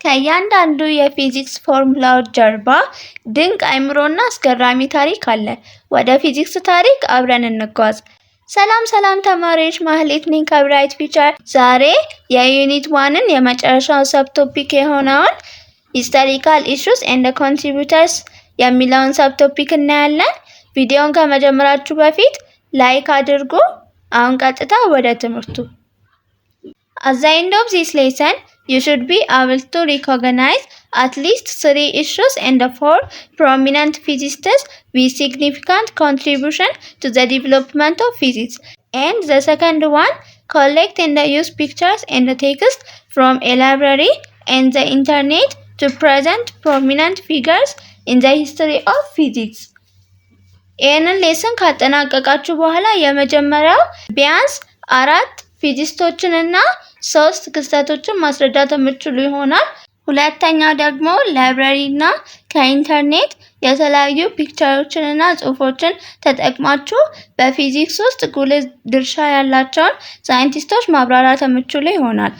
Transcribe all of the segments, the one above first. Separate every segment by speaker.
Speaker 1: ከእያንዳንዱ የፊዚክስ ፎርሙላዎች ጀርባ ድንቅ አእምሮና አስገራሚ ታሪክ አለ። ወደ ፊዚክስ ታሪክ አብረን እንጓዝ። ሰላም ተማሪዎች፣ ማህሌት ነኝ ከብራይት ፊውቸር። ዛሬ የዩኒት 1ን የመጨረሻው ሰብ ቶፒክ የሆነውን ሂስቶሪካል ኢሹስ ኤንድ ኮንትሪቢዩተርስ የሚለውን ሰብ ቶፒክ እናያለን። ቪዲዮውን ከመጀመራችሁ በፊት ላይክ አድርጉ። አሁን ቀጥታ ወደ ትምህርቱ። At the end of this lesson, you should be able to recognize at least 3 issues and 4 prominent physicists with significant contribution to the development of physics. And the second one, collect and use pictures and text from a library and the internet to present prominent figures in the history of physics. ይህንን ሌሰን ካጠናቀቃችሁ በኋላ የመጀመሪያው ቢያንስ 4 ፊዚስቶችንና 3 ክስተቶችን ማስረዳት የምትችሉ ይሆናል። ሁለተኛው ደግሞ ላይብራሪና ከኢንተርኔት የተለያዩ ፒክቸሮችንና ጽሁፎችን ተጠቅማችሁ በፊዚክስ ውስጥ ጉልህ ድርሻ ያላቸውን ሳይንቲስቶች ማብራራት የምትችሉ ይሆናል።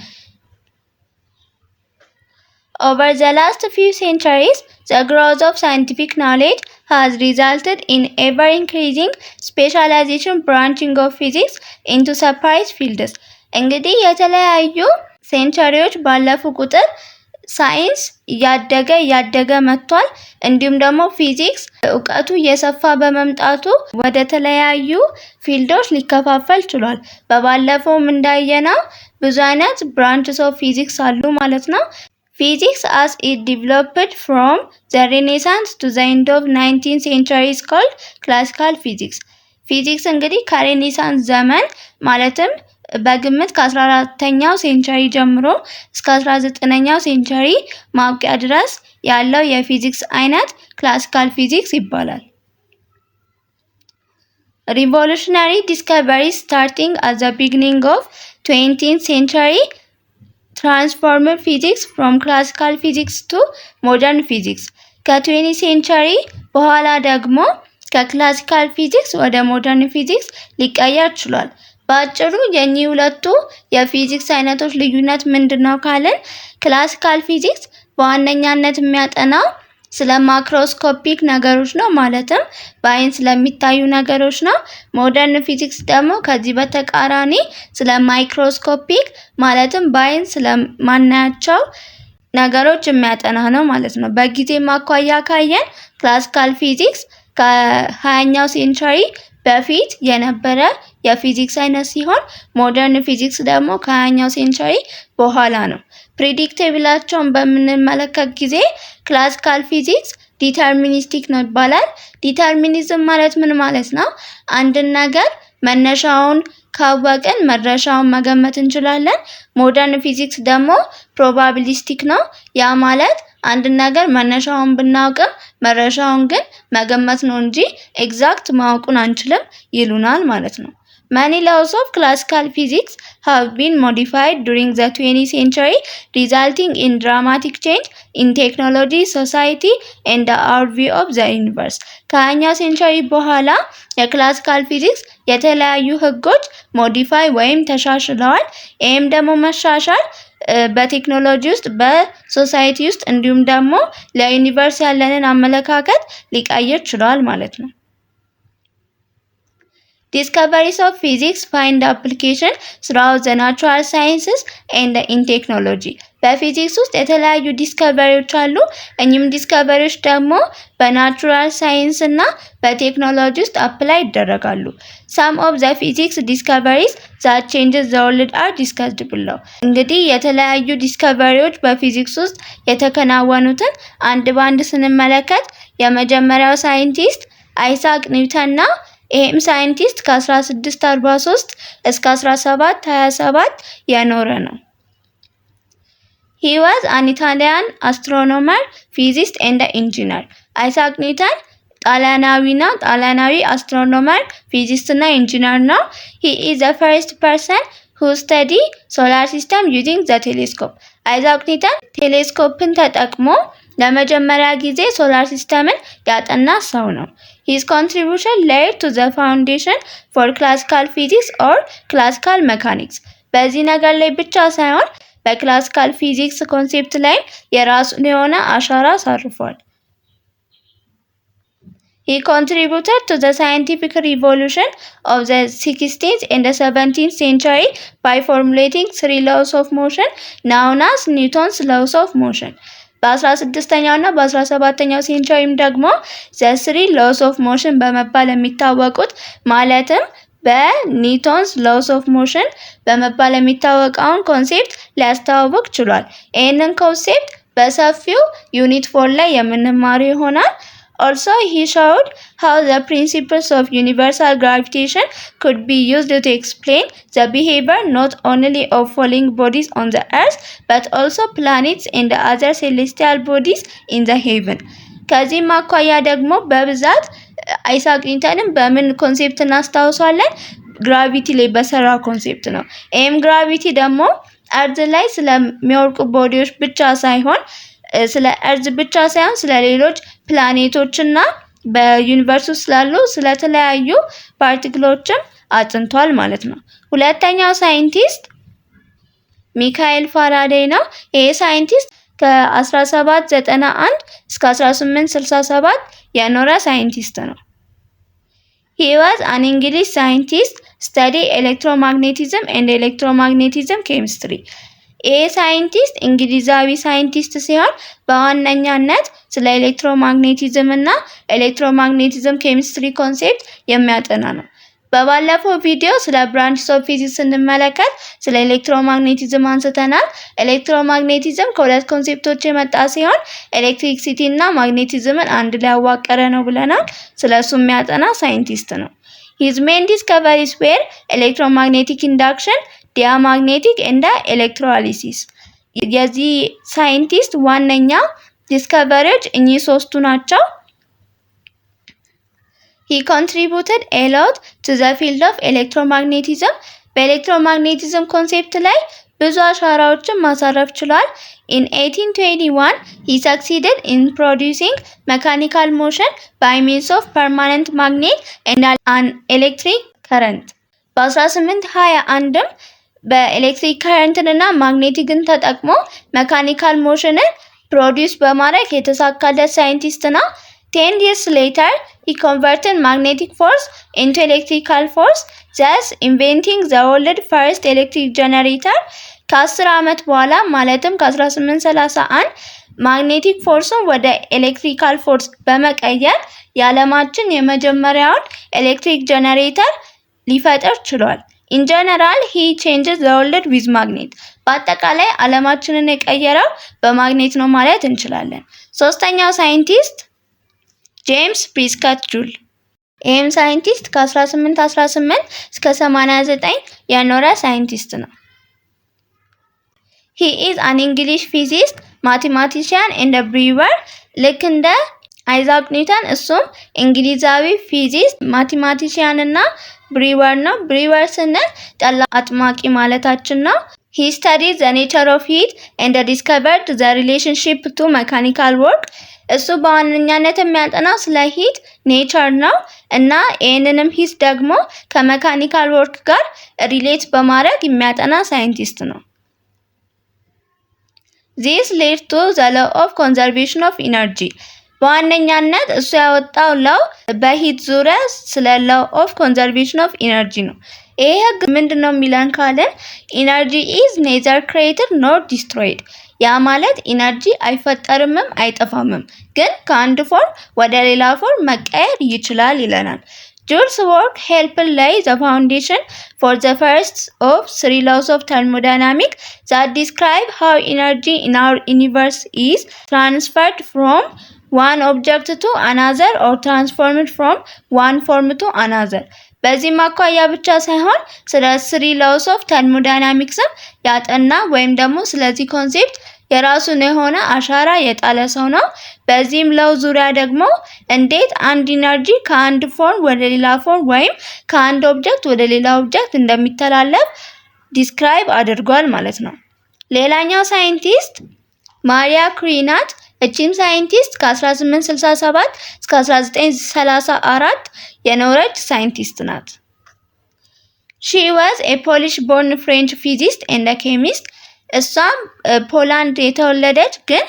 Speaker 1: Over the last few centuries, the growth of scientific knowledge has resulted in ever-increasing specialization branching of physics into separate fields. እንግዲህ የተለያዩ ሴንቸሪዎች ባለፉ ቁጥር ሳይንስ እያደገ መጥቷል። እንዲሁም ደግሞ ፊዚክስ እውቀቱ እየሰፋ በመምጣቱ ወደ ተለያዩ ፊልዶች ሊከፋፈል ችሏል። በባለፈውም እንዳየነው ብዙ አይነት ብራንችስ ኦፍ ፊዚክስ አሉ ማለት ነው። Physics as it developed from the Renaissance to the end of 19th century is called classical physics. ፊዚክስ እንግዲህ ከሬኔሳንስ ዘመን ማለትም በግምት ከ14ኛው ሴንቸሪ ጀምሮ እስከ 19ኛው ሴንቸሪ ማብቂያ ድረስ ያለው የፊዚክስ አይነት ክላሲካል ፊዚክስ ይባላል። Revolutionary discoveries starting at the beginning of 20th century transformed physics from classical physics to modern physics. ከ20th century በኋላ ደግሞ ከክላሲካል ፊዚክስ ወደ ሞደርን ፊዚክስ ሊቀየር ችሏል። በአጭሩ የኚህ ሁለቱ የፊዚክስ አይነቶች ልዩነት ምንድነው ካልን ክላሲካል ፊዚክስ በዋነኛነት የሚያጠናው ስለ ማክሮስኮፒክ ነገሮች ነው፣ ማለትም በአይን ስለሚታዩ ነገሮች ነው። ሞደርን ፊዚክስ ደግሞ ከዚህ በተቃራኒ ስለ ማይክሮስኮፒክ ማለትም በአይን ስለማናያቸው ነገሮች የሚያጠና ነው ማለት ነው። በጊዜ ማኳያ ካየን ክላሲካል ፊዚክስ ከ20ኛው ሴንቸሪ በፊት የነበረ የፊዚክስ አይነት ሲሆን ሞደርን ፊዚክስ ደግሞ ከ20ኛው ሴንቸሪ በኋላ ነው። ፕሬዲክቲብላቸውን በምንመለከት ጊዜ ክላሲካል ፊዚክስ ዲተርሚኒስቲክ ነው ይባላል። ዲተርሚኒዝም ማለት ምን ማለት ነው? አንድን ነገር መነሻውን ካወቅን መድረሻውን መገመት እንችላለን። ሞደርን ፊዚክስ ደግሞ ፕሮባቢሊስቲክ ነው። ያ ማለት አንድ ነገር መነሻውን ብናውቅም መድረሻውን ግን መገመት ነው እንጂ ኤግዛክት ማወቁን አንችልም ይሉናል ማለት ነው። Many laws of classical physics have been modified during the 20th century, resulting in dramatic change in technology, society, and our view of the universe. ከ20ኛው ሴንቸሪ በኋላ የክላሲካል ፊዚክስ የተለያዩ ህጎች ሞዲፋይ ወይም ተሻሽለዋል። ይህም ደግሞ መሻሻል በቴክኖሎጂ ውስጥ በሶሳይቲ ውስጥ እንዲሁም ደግሞ ለዩኒቨርስ ያለንን አመለካከት ሊቀይር ችሏል ማለት ነው። Discoveries of physics find application throughout the natural sciences and in technology. በፊዚክስ ውስጥ የተለያዩ ዲስከቨሪዎች አሉ። እኚህም ዲስከቨሪዎች ደግሞ በናቹራል ሳይንስ እና በቴክኖሎጂ ውስጥ አፕላይ ይደረጋሉ። Some of the physics discoveries that changes the world are discussed below. እንግዲህ የተለያዩ ዲስከቨሪዎች በፊዚክስ ውስጥ የተከናወኑትን አንድ ባንድ ስንመለከት የመጀመሪያው ሳይንቲስት አይዛክ ኒውተን ነው። ይህም ሳይንቲስት ከ1643 እስከ 1727 የኖረ ነው። He was an Italian astronomer, physicist and engineer. አይዛክ ኒውተን ጣሊያናዊ አስትሮኖመር፣ ፊዚስት እና ኢንጂነር ነው። He is the first person who studied solar system using the telescope. አይዛክ ኒውተን ቴሌስኮፕን ተጠቅሞ ለመጀመሪያ ጊዜ ሶላር ሲስተምን ያጠና ሰው ነው። His contribution led to the foundation for classical physics or classical mechanics. በዚህ ነገር ላይ ብቻ ሳይሆን በክላሲካል ፊዚክስ ኮንሴፕት ላይ የራሱን የሆነ አሻራ አሳርፏል። He contributed to the scientific revolution of the 16th and the 17th century by formulating three laws of motion known as Newton's laws of motion. በ16ኛው እና በ17ኛው ሴንቸሪም ደግሞ the three laws of motion በመባል የሚታወቁት ማለትም በኒውተንስ laws of motion በመባል የሚታወቀውን ኮንሴፕት ሊያስተዋውቅ ችሏል። ይህንን ኮንሴፕት በሰፊው ዩኒት 4 ላይ የምንማረው ይሆናል። Also, he showed how the principles of universal gravitation could be used to explain the behavior not only of falling bodies on the earth, but also planets and other celestial bodies in the heaven. ከዚህም አኳያ ደግሞ በብዛት አይዛክ ኒውተንን በምን ኮንሴፕት እናስታውሳለን? ግራቪቲ ላይ በሰራ ኮንሴፕት ነው። ይህም ግራቪቲ ደግሞ እርዝ ላይ ስለሚወርቁ ቦዲዎች ብቻ ሳይሆን ስለ እርዝ ብቻ ሳይሆን ስለ ሌሎች ፕላኔቶችና በዩኒቨርስ ውስጥ ስላሉ ስለተለያዩ ፓርቲክሎችም አጥንቷል ማለት ነው። ሁለተኛው ሳይንቲስት ሚካኤል ፋራዴይ ነው። ይሄ ሳይንቲስት ከ1791 እስከ 1867 የኖረ ሳይንቲስት ነው። He was an English scientist, studied electromagnetism and electromagnetism chemistry. ይህ ሳይንቲስት እንግሊዛዊ ሳይንቲስት ሲሆን በዋነኛነት ስለ ኤሌክትሮማግኔቲዝም እና ኤሌክትሮማግኔቲዝም ኬሚስትሪ ኮንሴፕት የሚያጠና ነው። በባለፈው ቪዲዮ ስለ ብራንችስ ኦፍ ፊዚክስ ስንመለከት ስለ ኤሌክትሮማግኔቲዝም አንስተናል። ኤሌክትሮማግኔቲዝም ከሁለት ኮንሴፕቶች የመጣ ሲሆን ኤሌክትሪክሲቲ እና ማግኔቲዝምን አንድ ላይ ያዋቀረ ነው ብለናል። ስለሱ የሚያጠና ሳይንቲስት ነው። His main discoveries were electromagnetic induction, diamagnetic and electrolysis. የዚህ ሳይንቲስት ዋነኛ ዲስከቨሪዎች እኚህ ሶስቱ ናቸው። He contributed a lot to the field of electromagnetism. በኤሌክትሮማግኔቲዝም ኮንሴፕት ላይ ብዙ አሻራዎችን ማሳረፍ ችሏል። In 1821, he succeeded in producing mechanical motion by means of permanent magnet and an electric current. በ1821 በኤሌክትሪክ ከረንትንና ማግኔቲክን ተጠቅሞ መካኒካል ሞሽንን ፕሮዲዩስ በማድረግ የተሳካለት ሳይንቲስት ነው። 10 years later, he converted magnetic force into electrical force, thus inventing the world's first electric generator. ከ10 ዓመት በኋላ ማለትም ከ1831 ማግኔቲክ ፎርስን ወደ ኤሌክትሪካል ፎርስ በመቀየር የዓለማችን የመጀመሪያውን ኤሌክትሪክ ጀነሬተር ሊፈጥር ችሏል። In general, he changes the world with magnet. በአጠቃላይ ዓለማችንን የቀየረው በማግኔት ነው ማለት እንችላለን። ሶስተኛው ሳይንቲስት ጄምስ ፕሪስከት ጁል። ይህም ሳይንቲስት ከ1818 እስከ 89 የኖረ ሳይንቲስት ነው። He is an English physicist, mathematician and a brewer. ልክ እንደ አይዛክ ኒውተን እሱም እንግሊዛዊ ፊዚስት፣ ማቴማቲሽያን እና ብሪወር ነው። ብሪወር ስንል ጠላ አጥማቂ ማለታችን ነው። He studied the nature of heat and discovered the relationship to mechanical work. እሱ በዋነኛነት የሚያጠናው ስለ ሂት ኔቸር ነው እና ይህንንም ሂት ደግሞ ከመካኒካል ወርክ ጋር ሪሌት በማድረግ የሚያጠና ሳይንቲስት ነው። This led to the law of conservation of energy. በዋነኛነት እሱ ያወጣው ላው በሂት ዙሪያ ስለ law of conservation of energy ነው። ይህ ህግ ምንድነው የሚለን ካለን ኢነርጂ is neither created nor destroyed። ያ ማለት ኢነርጂ አይፈጠርምም አይጠፋምም፣ ግን ከአንድ ፎርም ወደ ሌላ ፎርም መቀየር ይችላል ይለናል። Joule's work helped lay the foundation for the first of three laws of thermodynamics that describe how energy in our universe is transferred from one object to another or transformed from one form to another. በዚህ ማኳያ ብቻ ሳይሆን ስለ three laws of thermodynamics ያጠና ወይም ደግሞ ስለዚህ ኮንሴፕት የራሱን የሆነ አሻራ የጣለ ሰው ነው። በዚህም ለው ዙሪያ ደግሞ እንዴት አንድ ኢነርጂ ከአንድ ፎርም ወደ ሌላ ፎርም ወይም ከአንድ ኦብጀክት ወደ ሌላ ኦብጀክት እንደሚተላለፍ ዲስክራይብ አድርጓል ማለት ነው። ሌላኛው ሳይንቲስት ማሪያ ኩሪ ናት። እቺም ሳይንቲስት ከ1867 እስከ 1934 የኖረች ሳይንቲስት ናት። She was a Polish born French physicist and a chemist. እሷም ፖላንድ የተወለደች ግን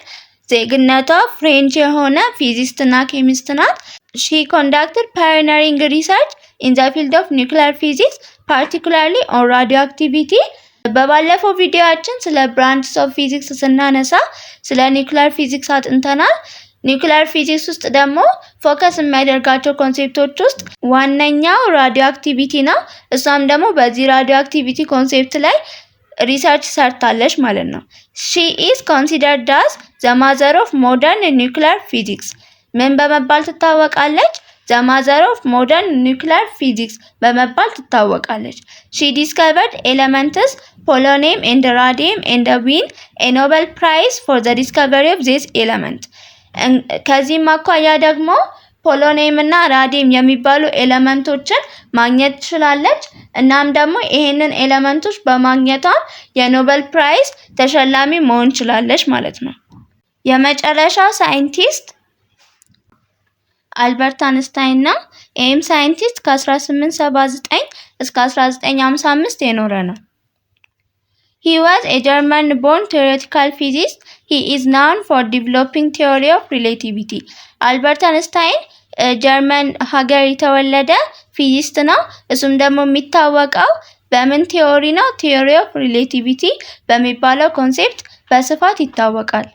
Speaker 1: ዜግነቷ ፍሬንች የሆነ ፊዚስትና ኬሚስት ናት። ሺ ኮንዳክትድ ፓዮኒሪንግ ሪሰርች ኢን ዘ ፊልድ ኦፍ ኒውክሊየር ፊዚክስ ፓርቲኩላርሊ ኦን ራዲዮአክቲቪቲ። በባለፈው ቪዲዮአችን ስለ ብራንችስ ኦፍ ፊዚክስ ስናነሳ ስለ ኒውክሊየር ፊዚክስ አጥንተናል። ኒውክሊየር ፊዚክስ ውስጥ ደግሞ ፎከስ የሚያደርጋቸው ኮንሴፕቶች ውስጥ ዋነኛው ራዲዮአክቲቪቲ ነው። እሷም ደግሞ በዚህ ራዲዮአክቲቪቲ ኮንሴፕት ላይ ሪሰርች ሰርታለች ማለት ነው። ሺ ኢዝ ኮንሲደርድ አስ ዘ ማዘር ኦፍ ሞደርን ኒውክሊየር ፊዚክስ። ምን በመባል ትታወቃለች? ዘ ማዘር ኦፍ ሞደርን ኒውክሊየር ፊዚክስ በመባል ትታወቃለች። ሺ ዲስከቨርድ ኤሌመንትስ ፖሎኒየም ኤንድ ራዲየም ኤንድ ዊን ኤ ኖቤል ፕራይዝ ፎር ዘ ዲስከቨሪ ኦፍ ዚስ ኤሌመንት። ከዚህም አኳያ ደግሞ ፖሎኒየም እና ራዲየም የሚባሉ ኤሌመንቶችን ማግኘት ትችላለች። እናም ደግሞ ይሄንን ኤሌመንቶች በማግኘቷ የኖቤል ፕራይዝ ተሸላሚ መሆን ትችላለች ማለት ነው። የመጨረሻው ሳይንቲስት አልበርት አንስታይን ነው። ይህም ሳይንቲስት ከ1879 እስከ 1955 የኖረ ነው። He was a German-born theoretical physicist. He is known for developing theory of relativity. አልበርት አንስታይን ጀርመን ሀገር የተወለደ ፊዚስት ነው። እሱም ደግሞ የሚታወቀው በምን ቲዮሪ ነው? ቲዮሪ ኦፍ ሪሌቲቪቲ በሚባለው ኮንሴፕት በስፋት ይታወቃል።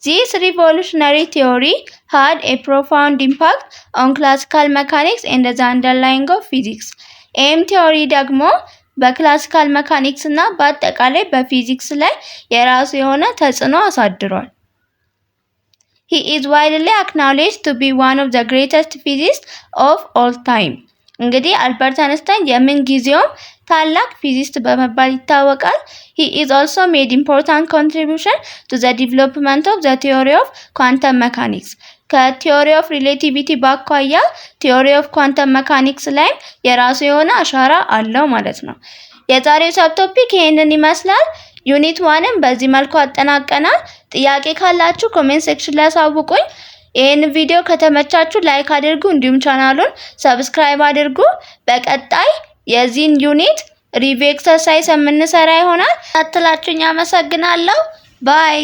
Speaker 1: This revolutionary theory had a profound impact on classical mechanics and the underlying of physics. ይህም ቲዮሪ ደግሞ በክላሲካል መካኒክስ እና በአጠቃላይ በፊዚክስ ላይ የራሱ የሆነ ተጽዕኖ አሳድሯል። He is widely acknowledged to be one of the greatest physicists of all time. እንግዲህ አልበርት አንስታይን የምን ጊዜውም ታላቅ ፊዚስት በመባል ይታወቃል። He is also made important contribution to the development of the theory of quantum mechanics. ከቲዮሪ ኦፍ ሪሌቲቪቲ ባኳያ ቲዮሪ ኦፍ ኳንተም መካኒክስ ላይ የራሱ የሆነ አሻራ አለው ማለት ነው። የዛሬው ሰብ ቶፒክ ይሄንን ይመስላል። ዩኒት 1ን በዚህ መልኩ አጠናቀናል። ጥያቄ ካላችሁ ኮሜንት ሴክሽን ላይ አሳውቁኝ። ይሄን ቪዲዮ ከተመቻችሁ ላይክ አድርጉ፣ እንዲሁም ቻናሉን ሰብስክራይብ አድርጉ። በቀጣይ የዚህን ዩኒት ሪቪው ኤክሰርሳይዝ የምንሰራ ይሆናል። አትላችሁኝ። አመሰግናለሁ። ባይ